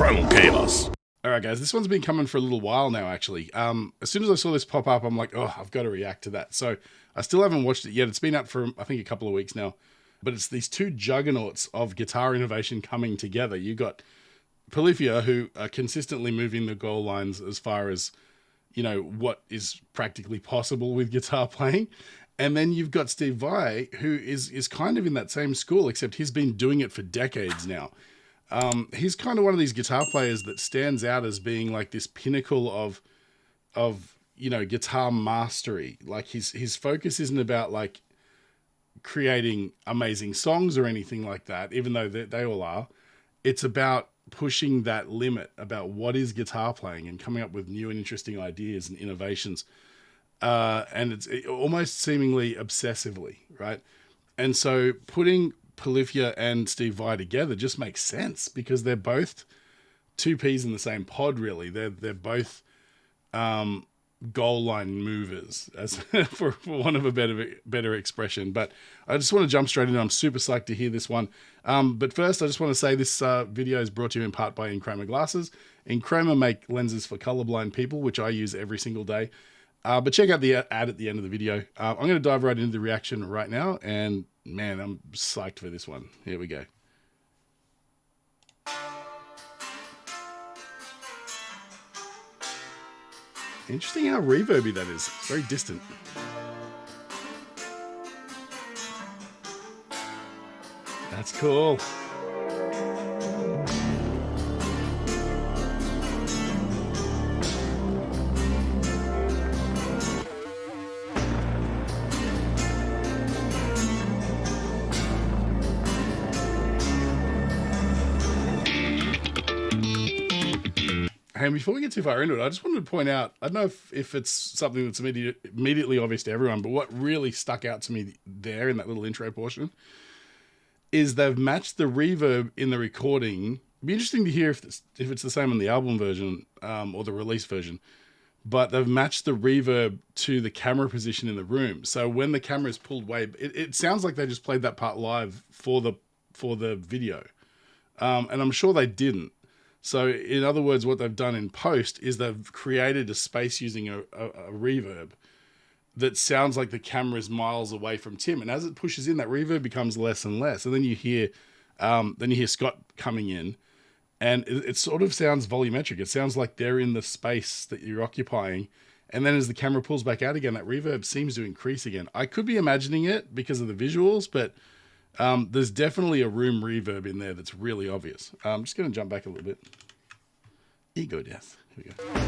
Primal Chaos. All right, guys, this one's been coming for a little while now, actually. As soon as I saw this pop up, I'm like, oh, I've got to react to that. So I still haven't watched it yet. It's been out for, I think, a couple of weeks now. But it's these two juggernauts of guitar innovation coming together. You got Polyphia, who are consistently moving the goal lines as far as, you know, what is practically possible with guitar playing. And then you've got Steve Vai, who is kind of in that same school, except he's been doing it for decades now. He's kind of one of these guitar players that stands out as being like this pinnacle of you know, guitar mastery. Like his focus isn't about like creating amazing songs or anything like that, even though they all are. It's about pushing that limit about what is guitar playing and coming up with new and interesting ideas and innovations. And it's almost seemingly obsessively, right? And so putting Polyphia and Steve Vai together just makes sense because they're both two peas in the same pod, really. They're both goal line movers, as for want of a better expression. But I just want to jump straight in. I'm super psyched to hear this one. But first, I just want to say this video is brought to you in part by Enchroma Glasses. Enchroma make lenses for colorblind people, which I use every single day. But check out the ad at the end of the video. I'm going to dive right into the reaction right now. And man, I'm psyched for this one. Here we go. Interesting how reverby that is. It's very distant. That's cool. And before we get too far into it, I just wanted to point out, I don't know if it's something that's immediately obvious to everyone, but what really stuck out to me there in that little intro portion is they've matched the reverb in the recording. It'd be interesting to hear if it's the same on the album version or the release version, but they've matched the reverb to the camera position in the room. So when the camera is pulled away, it sounds like they just played that part live for the video. And I'm sure they didn't. So in other words, what they've done in post is they've created a space using a reverb that sounds like the camera is miles away from Tim. And as it pushes in, that reverb becomes less and less. And then you hear Scott coming in, and it sort of sounds volumetric. It sounds like they're in the space that you're occupying. And then as the camera pulls back out again, that reverb seems to increase again. I could be imagining it because of the visuals, but there's definitely a room reverb in there that's really obvious. I'm just going to jump back a little bit. Ego death. Here we go.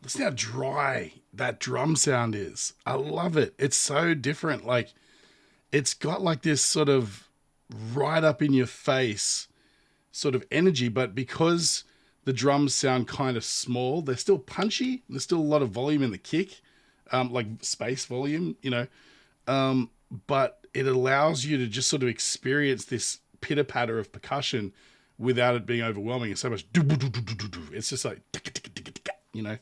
Listen how dry that drum sound is. I love it. It's so different. Like, it's got like this sort of right up in your face sort of energy, but because the drums sound kind of small, they're still punchy. There's still a lot of volume in the kick, like space volume, you know. But it allows you to just sort of experience this pitter patter of percussion without it being overwhelming. It's so much, it's just like, you know,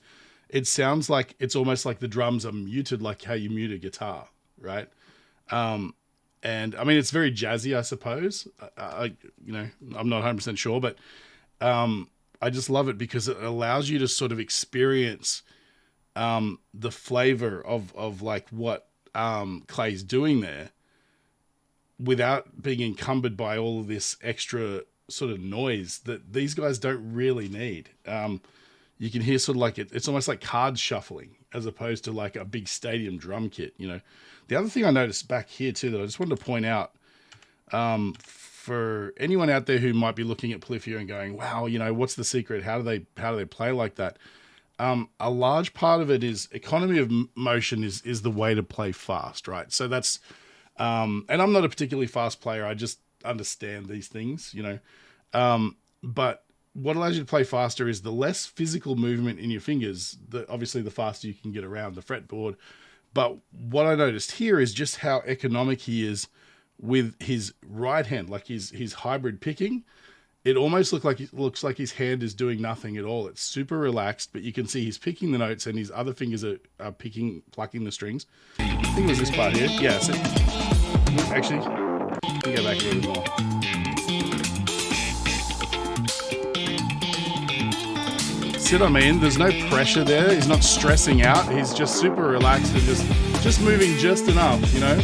it sounds like it's almost like the drums are muted, like how you mute a guitar, right? And I mean, it's very jazzy, I suppose. You know, I'm not 100% sure, but I just love it because it allows you to sort of experience the flavor of like what Clay's doing there without being encumbered by all of this extra sort of noise that these guys don't really need. you can hear sort of like it's almost like cards shuffling as opposed to like a big stadium drum kit, you know. The other thing I noticed back here too that I just wanted to point out, for anyone out there who might be looking at Polyphia and going, wow, you know, what's the secret? How do they play like that? A large part of it is economy of motion is the way to play fast, right? So that's, and I'm not a particularly fast player. I just understand these things, you know. But what allows you to play faster is the less physical movement in your fingers, obviously the faster you can get around the fretboard. But what I noticed here is just how economic he is with his right hand, like his hybrid picking. It almost looks like his hand is doing nothing at all. It's super relaxed, but you can see he's picking the notes and his other fingers are plucking the strings. I think it was this part here. Yeah, so actually, let me go back a little bit more. See what I mean? There's no pressure there. He's not stressing out. He's just super relaxed and just moving just enough, you know?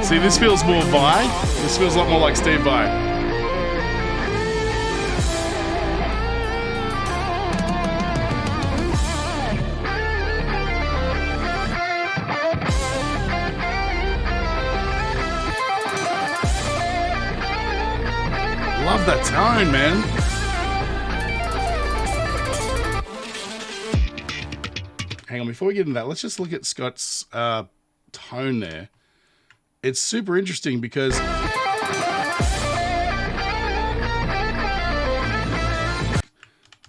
See, this feels more Vai. This feels a lot more like Steve Vai. Love that tone, man. Hang on, before we get into that, let's just look at Scott's tone there. It's super interesting because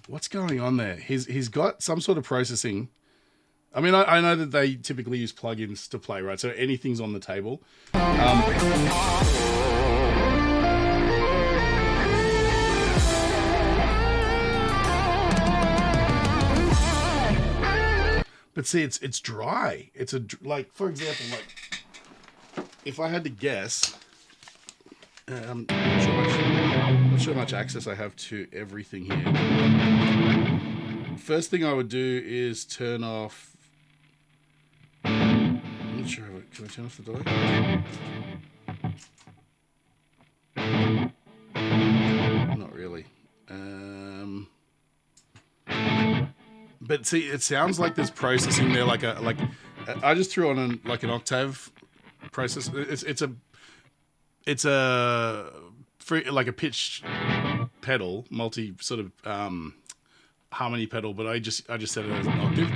what's going on there? He's got some sort of processing. I mean, I know that they typically use plugins to play, right? So anything's on the table. But see, it's dry. It's like, for example, like, if I had to guess, I'm not sure how much access I have to everything here. First thing I would do is turn off. I'm not sure. Can I turn off the delay? Not really. But see, it sounds like there's processing there, like I just threw on an octave process. It's a free, like a pitch pedal, multi sort of harmony pedal, but I just set it as an octave.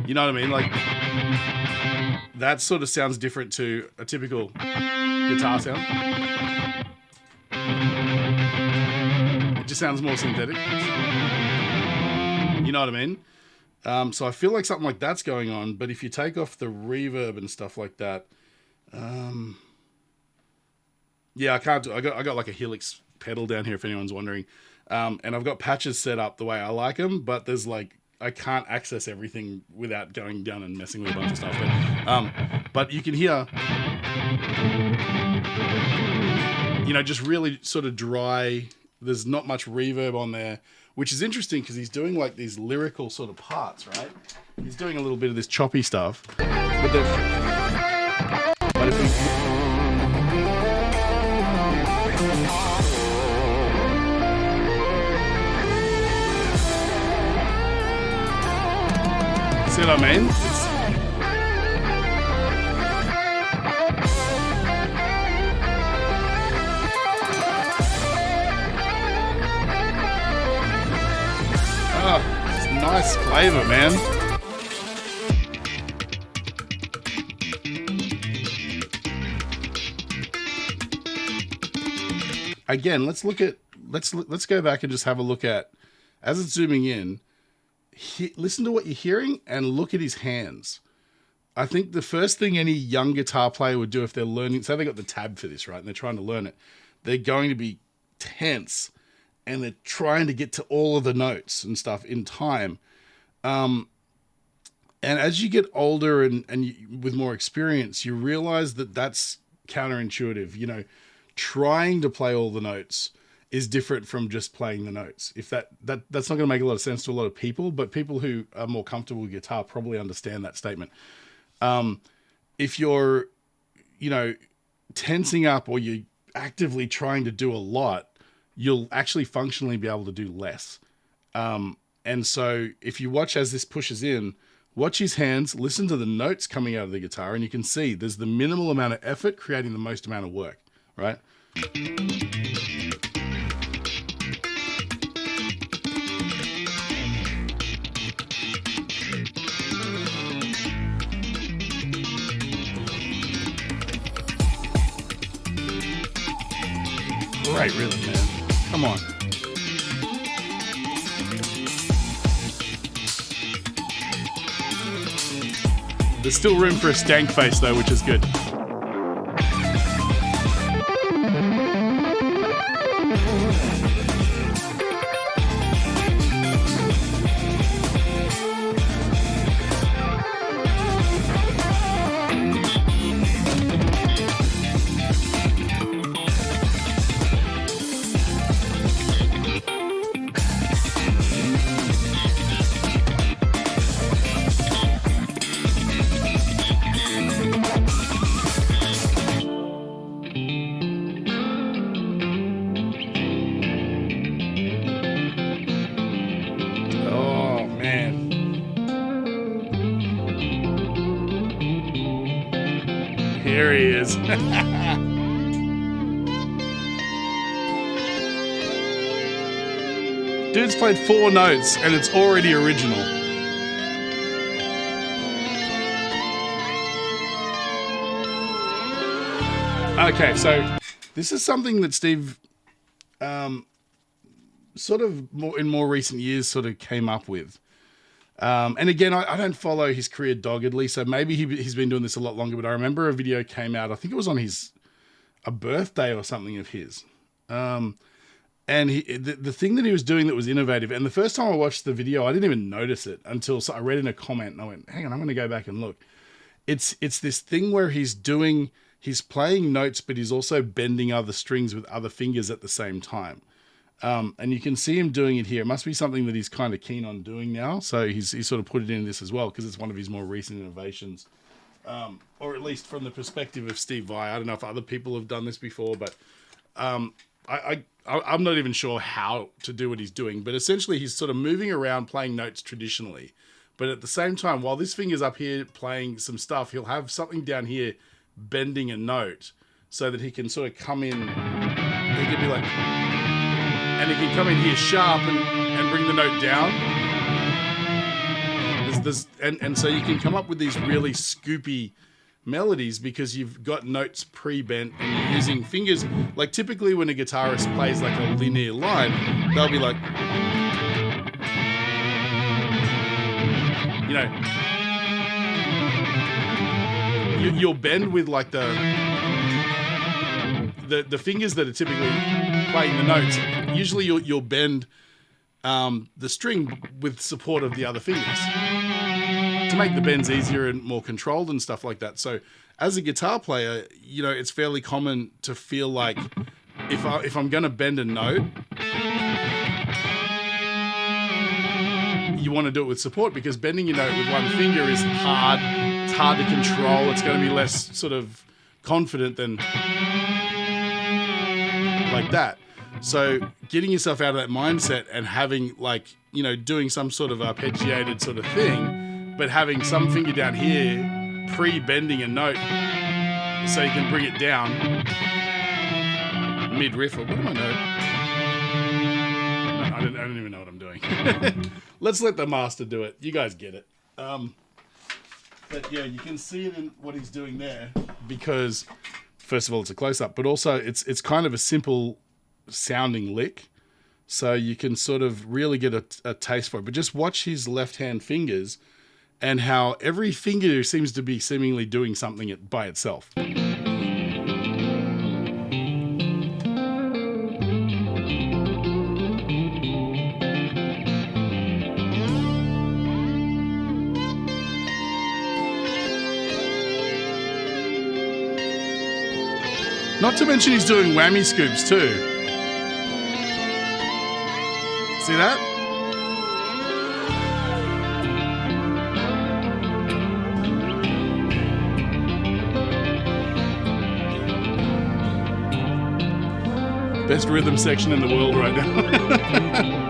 You know what I mean? Like that sort of sounds different to a typical guitar sound. It just sounds more synthetic. You know what I mean? So I feel like something like that's going on, but if you take off the reverb and stuff like that, yeah, I can't do. I got like a Helix pedal down here if anyone's wondering, and I've got patches set up the way I like them, but there's like I can't access everything without going down and messing with a bunch of stuff. But you can hear, you know, just really sort of dry. There's not much reverb on there, which is interesting because he's doing like these lyrical sort of parts, right? He's doing a little bit of this choppy stuff. But if we... See what I mean? It's nice flavor, man. Again, let's go back and just have a look at, as it's zooming in, listen to what you're hearing and look at his hands. I think the first thing any young guitar player would do if they're learning, say they got the tab for this, right, and they're trying to learn it, they're going to be tense and they're trying to get to all of the notes and stuff in time. And as you get older and with more experience, you realize that that's counterintuitive. You know, trying to play all the notes is different from just playing the notes. If that's not going to make a lot of sense to a lot of people, but people who are more comfortable with guitar probably understand that statement. If you're, you know, tensing up or you're actively trying to do a lot, you'll actually functionally be able to do less. And so if you watch as this pushes in, watch his hands, listen to the notes coming out of the guitar, and you can see there's the minimal amount of effort creating the most amount of work, right? Great rhythm, man. Come on. There's still room for a stank face though, which is good. Here he is. Dude's played 4 notes and it's already original. Okay, so this is something that Steve sort of in more recent years sort of came up with. And again, I don't follow his career doggedly, so maybe he's been doing this a lot longer, but I remember a video came out, I think it was on a birthday or something of his. And the thing that he was doing that was innovative, and the first time I watched the video, I didn't even notice it until I read in a comment and I went, hang on, I'm going to go back and look. It's this thing where he's playing notes, but he's also bending other strings with other fingers at the same time. And you can see him doing it here. It must be something that he's kind of keen on doing now. So he's sort of put it in this as well, because it's one of his more recent innovations. Or at least from the perspective of Steve Vai. I don't know if other people have done this before, but I'm not even sure how to do what he's doing. But essentially, he's sort of moving around playing notes traditionally. But at the same time, while this finger's up here playing some stuff, he'll have something down here bending a note so that he can sort of come in. He can be like... And he can come in here sharp and bring the note down. And so you can come up with these really scoopy melodies because you've got notes pre-bent and you're using fingers. Like typically when a guitarist plays like a linear line, they'll be like, you know, you'll bend with like the fingers that are typically playing the notes. Usually you'll bend the string with support of the other fingers to make the bends easier and more controlled and stuff like that. So as a guitar player, you know, it's fairly common to feel like if I'm going to bend a note, you want to do it with support, because bending your note with one finger is hard. It's hard to control. It's going to be less sort of confident than like that. So getting yourself out of that mindset and having like, you know, doing some sort of arpeggiated sort of thing, but having some finger down here pre-bending a note so you can bring it down mid-riff. Or what am I doing? No, I don't even know what I'm doing. Let's let the master do it. You guys get it. But yeah, you can see it in what he's doing there, because first of all, it's a close-up, but also it's kind of a simple sounding lick, so you can sort of really get a taste for it. But just watch his left hand fingers and how every finger seems to be seemingly doing something by itself. Not to mention he's doing whammy scoops too. See that? Best rhythm section in the world right now.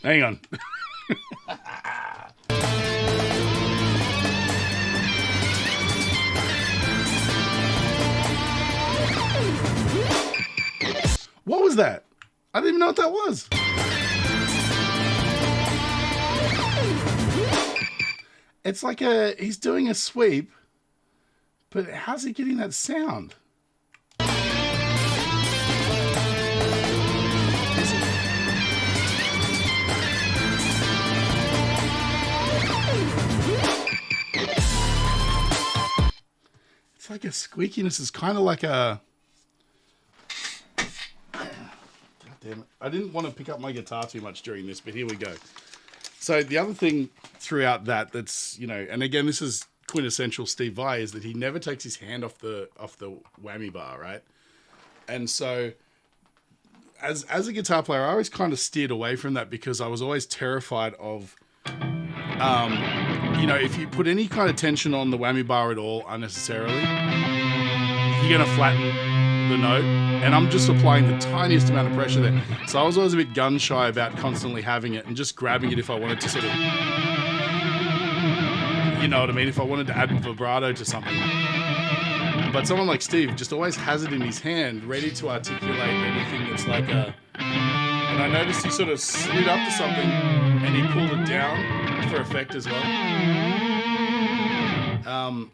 Hang on. What was that? I didn't even know what that was. It's like he's doing a sweep, but how's he getting that sound? It's like a squeakiness. It's kind of like a... God damn it. I didn't want to pick up my guitar too much during this, but here we go. So the other thing throughout that's, you know, and again, this is quintessential Steve Vai, is that he never takes his hand off the whammy bar, right? And so as a guitar player, I always kind of steered away from that because I was always terrified of... you know, if you put any kind of tension on the whammy bar at all unnecessarily, you're going to flatten the note. And I'm just applying the tiniest amount of pressure there. So I was always a bit gun shy about constantly having it and just grabbing it if I wanted to sort of, you know what I mean? If I wanted to add vibrato to something. But someone like Steve just always has it in his hand, ready to articulate anything that's like a... And I noticed he sort of slid up to something and he pulled it down for effect as well,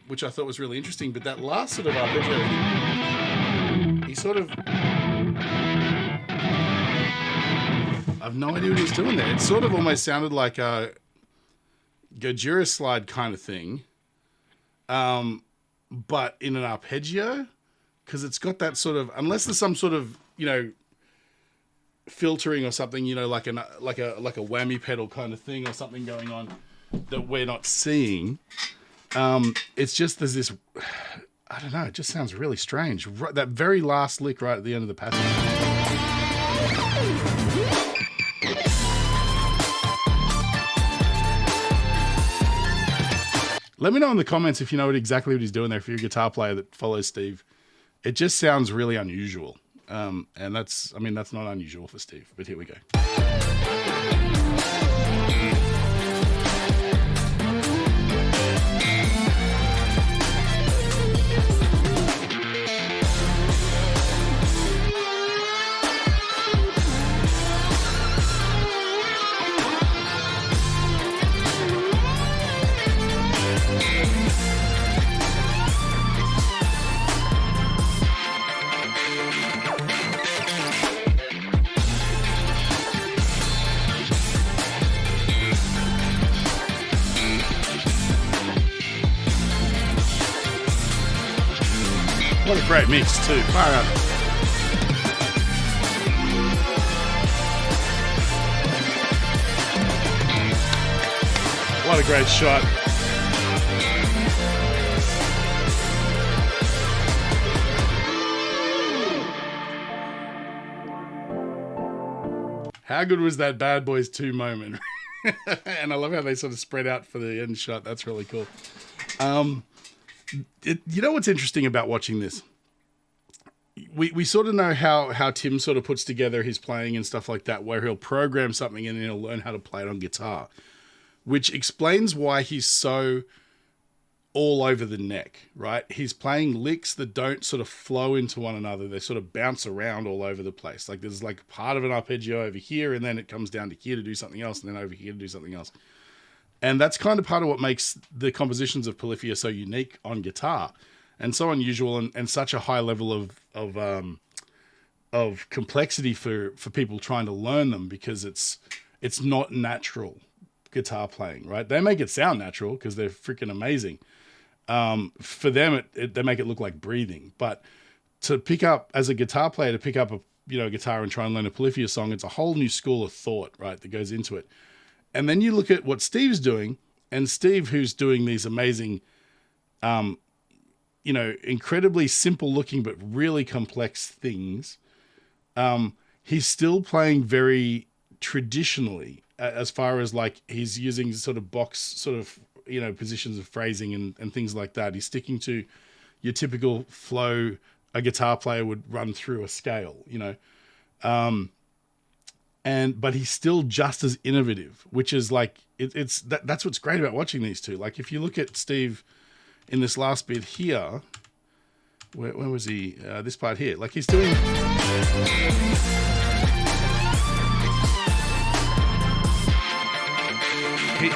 which I thought was really interesting. But that last sort of arpeggio, he sort of... I've no idea what he was doing there. It sort of almost sounded like a Gojira slide kind of thing, but in an arpeggio, because it's got that sort of... Unless there's some sort of, you know, filtering or something, you know, like a whammy pedal kind of thing or something going on that we're not seeing. It's just there's this, I don't know, it just sounds really strange. That very last lick right at the end of the passage. Let me know in the comments if you know exactly what he's doing there, if you're a guitar player that follows Steve. It just sounds really unusual. And that's not unusual for Steve, but here we go. What a great mix too. Far out. What a great shot. How good was that Bad Boys 2 moment? And I love how they sort of spread out for the end shot. That's really cool. You know what's interesting about watching this? we sort of know how Tim sort of puts together his playing and stuff like that, where he'll program something and then he'll learn how to play it on guitar, which explains why he's so all over the neck, right? He's playing licks that don't sort of flow into one another. They sort of bounce around all over the place. Like there's like part of an arpeggio over here, and then it comes down to here to do something else, and then over here to do something else. And that's kind of part of what makes the compositions of Polyphia so unique on guitar and so unusual, and such a high level of complexity for people trying to learn them, because it's not natural guitar playing, right? They make it sound natural because they're freaking amazing. For them, they make it look like breathing. But to pick up, as a guitar player, to pick up a guitar and try and learn a Polyphia song, it's a whole new school of thought, right, that goes into it. And then you look at what Steve's doing, and Steve, who's doing these amazing, incredibly simple looking but really complex things, he's still playing very traditionally, as far as like he's using sort of box sort of, positions of phrasing and things like that. He's sticking to your typical flow a guitar player would run through a scale, but he's still just as innovative, which is like, that's what's great about watching these two. Like if you look at Steve in this last bit here, where was he? This part here, like he's doing.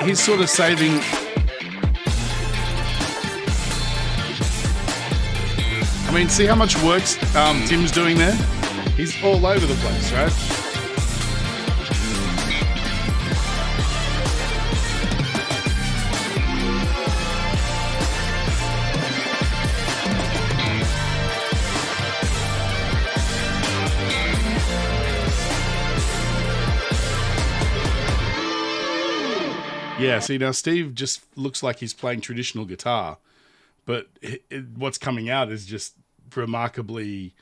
He's sort of saving. I mean, see how much work Tim's doing there? He's all over the place, right? Yeah, see, now Steve just looks like he's playing traditional guitar, but what's coming out is just remarkably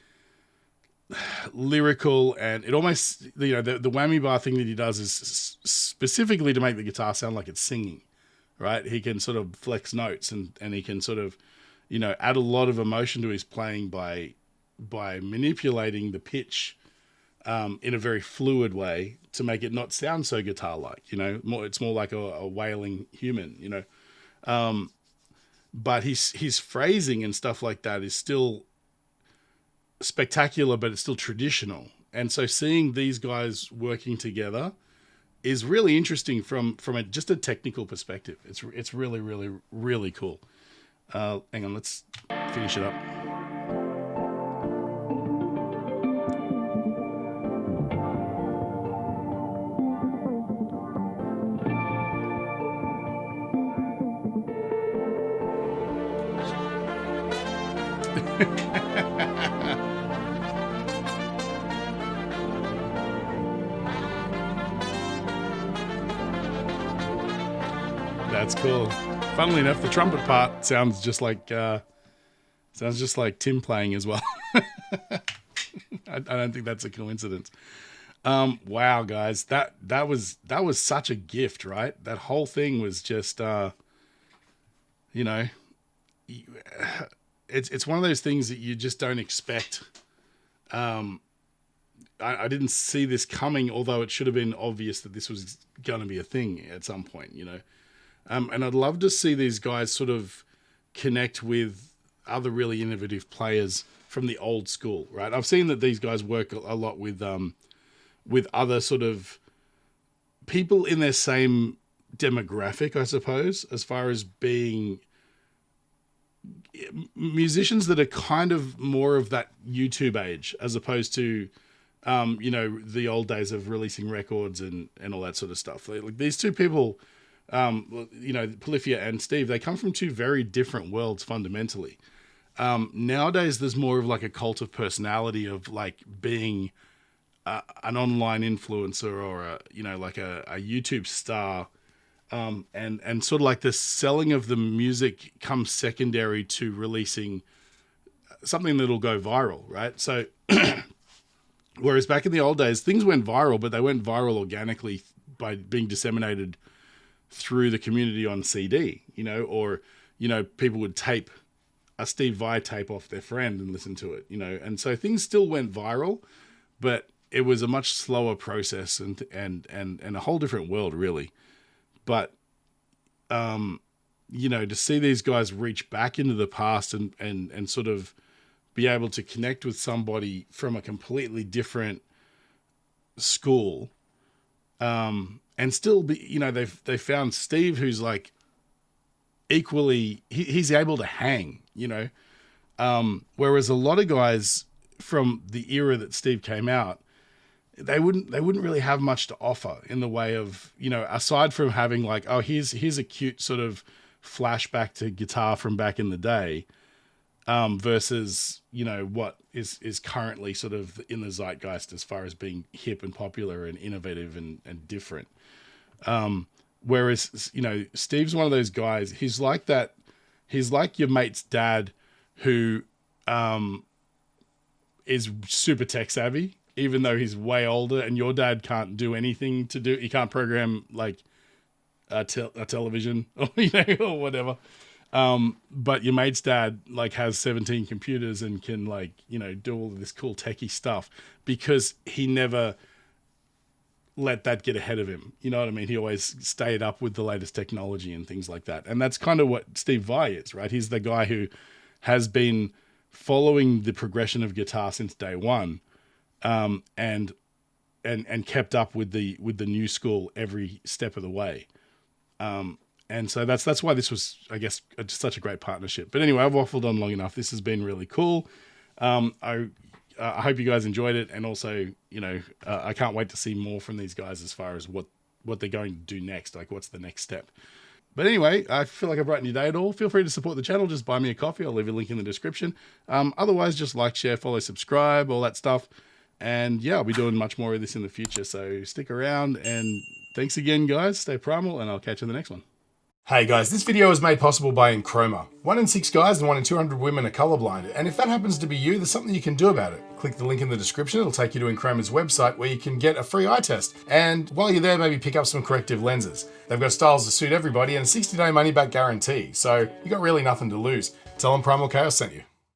lyrical, and it almost, the whammy bar thing that he does is specifically to make the guitar sound like it's singing, right? He can sort of flex notes, and he can sort of, add a lot of emotion to his playing by manipulating the pitch in a very fluid way to make it not sound so guitar-like, it's more like a wailing human, but his phrasing and stuff like that is still spectacular, but it's still traditional. And so seeing these guys working together is really interesting from just a technical perspective. It's really, really, really cool. Hang on, let's finish it up. That's cool. Funnily enough, the trumpet part sounds just like Tim playing as well. I don't think that's a coincidence. Wow, guys, that was such a gift, right? That whole thing was just, it's one of those things that you just don't expect. I didn't see this coming, although it should have been obvious that this was going to be a thing at some point, and I'd love to see these guys sort of connect with other really innovative players from the old school, right? I've seen that these guys work a lot with other sort of people in their same demographic, I suppose, as far as being musicians that are kind of more of that YouTube age, as opposed to, the old days of releasing records and all that sort of stuff. Like these two people, Polyphia and Steve, they come from two very different worlds fundamentally. Nowadays, there's more of like a cult of personality of like being an online influencer or a YouTube star. And sort of like the selling of the music comes secondary to releasing something that'll go viral, right? So, whereas back in the old days, things went viral, but they went viral organically by being disseminated through the community on CD, or people would tape a Steve Vai tape off their friend and listen to it, you know. And so things still went viral, but it was a much slower process and a whole different world, really. But you know, to see these guys reach back into the past and sort of be able to connect with somebody from a completely different school, and still be, you know, they found Steve, who's like equally, he's able to hang, you know, whereas a lot of guys from the era that Steve came out, they wouldn't really have much to offer in the way of, you know, aside from having like, oh, here's a cute sort of flashback to guitar from back in the day, versus, you know, what is currently sort of in the zeitgeist as far as being hip and popular and innovative and different. Whereas, you know, Steve's one of those guys, he's like that. He's like your mate's dad who is super tech savvy, even though he's way older, and your dad can't do anything he can't program like a television or, you know, or whatever. But your mate's dad like has 17 computers and can, like, you know, do all of this cool techie stuff because he never let that get ahead of him. You know what I mean? He always stayed up with the latest technology and things like that. And that's kind of what Steve Vai is, right? He's the guy who has been following the progression of guitar since day one, and kept up with the new school every step of the way. And so that's why this was, I guess, just such a great partnership. But anyway, I've waffled on long enough. This has been really cool. I hope you guys enjoyed it. And also, you know, I can't wait to see more from these guys as far as what they're going to do next. Like, what's the next step? But anyway, I feel like I've brightened your day at all. Feel free to support the channel. Just buy me a coffee. I'll leave a link in the description. Otherwise, just like, share, follow, subscribe, all that stuff. And yeah, I'll be doing much more of this in the future. So stick around, and thanks again, guys. Stay primal, and I'll catch you in the next one. Hey guys, this video is made possible by Enchroma. 1 in 6 guys and 1 in 200 women are colorblind, and if that happens to be you, there's something you can do about it. Click the link in the description, it'll take you to Enchroma's website where you can get a free eye test. And while you're there, maybe pick up some corrective lenses. They've got styles to suit everybody and a 60-day money-back guarantee, so you got really nothing to lose. Tell them Primal Chaos sent you.